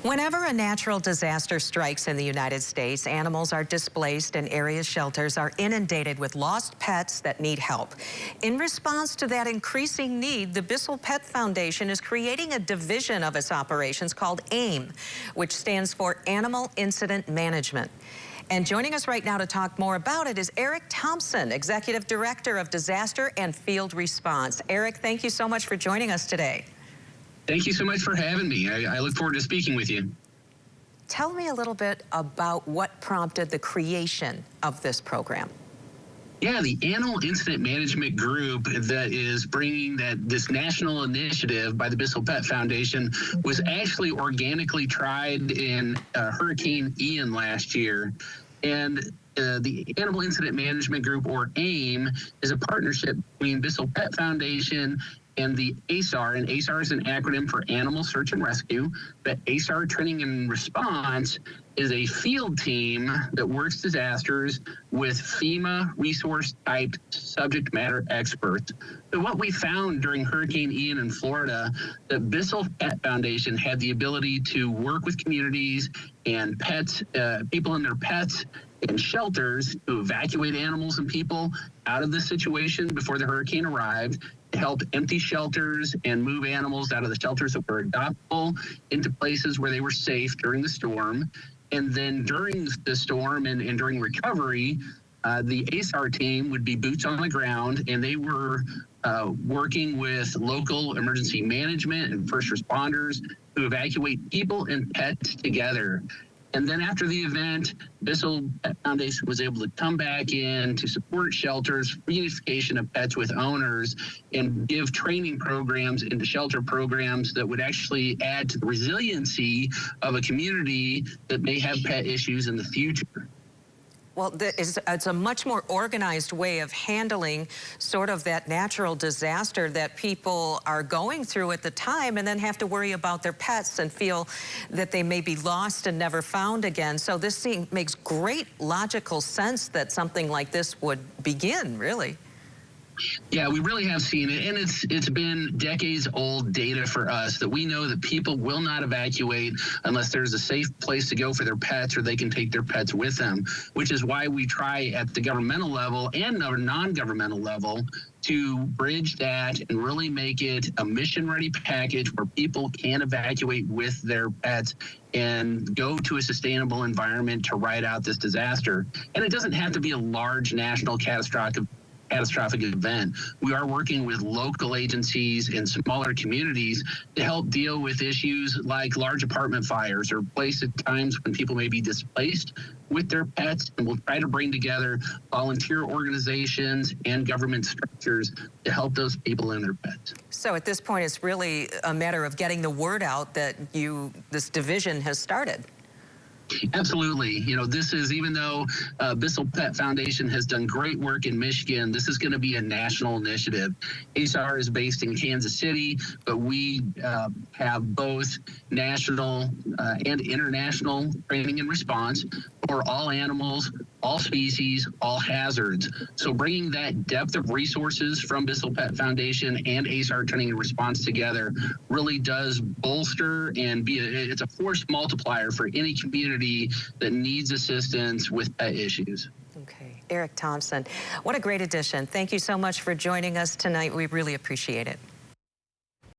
Whenever a natural disaster strikes in the United States, animals are displaced and area shelters are inundated with lost pets that need help. In response to that increasing need, the Bissell Pet Foundation is creating a division of its operations called AIM, which stands for Animal Incident Management. And joining us right now to talk more about it is Eric Thompson, Executive Director of Disaster and Field Response. Eric, thank you so much for joining us today. Thank you so much for having me. I look forward to speaking with you. Tell me a little bit about what prompted the creation of this program. Yeah, the Animal Incident Management Group that is bringing this national initiative by the Bissell Pet Foundation was actually organically tried in Hurricane Ian last year. And the Animal Incident Management Group, or AIM, is a partnership between Bissell Pet Foundation and the ASAR, and ASAR is an acronym for Animal Search and Rescue. But ASAR Training and Response is a field team that works disasters with FEMA resource-type subject matter experts. So what we found during Hurricane Ian in Florida, the Bissell Pet Foundation had the ability to work with communities and pets, people and their pets, and shelters to evacuate animals and people out of the situation before the hurricane arrived, to help empty shelters and move animals out of the shelters that were adoptable into places where they were safe during the storm. And then during the storm and during recovery, the ASAR team would be boots on the ground, and they were working with local emergency management and first responders to evacuate people and pets together. And then after the event, Bissell Pet Foundation was able to come back in to support shelters, reunification of pets with owners, and give training programs into shelter programs that would actually add to the resiliency of a community that may have pet issues in the future. Well, it's a much more organized way of handling sort of that natural disaster that people are going through at the time and then have to worry about their pets and feel that they may be lost and never found again. So this makes great logical sense that something like this would begin, really. Yeah, we really have seen it, and it's been decades-old data for us that we know that people will not evacuate unless there's a safe place to go for their pets or they can take their pets with them, which is why we try at the governmental level and non-governmental level to bridge that and really make it a mission-ready package where people can evacuate with their pets and go to a sustainable environment to ride out this disaster. And it doesn't have to be a large national catastrophic event. We are working with local agencies and smaller communities to help deal with issues like large apartment fires or times when people may be displaced with their pets. And we'll try to bring together volunteer organizations and government structures to help those people and their pets. So at this point, it's really a matter of getting the word out that this division has started. Absolutely. You know, this is, even though Bissell Pet Foundation has done great work in Michigan, this is going to be a national initiative. ASAR is based in Kansas City, but we have both national and international training and response for all animals, all species, all hazards. So bringing that depth of resources from Bissell Pet Foundation and ASAR Training and Response together really does bolster and it's a force multiplier for any community that needs assistance with pet issues. Okay, Eric Thompson, what a great addition. Thank you so much for joining us tonight. We really appreciate it.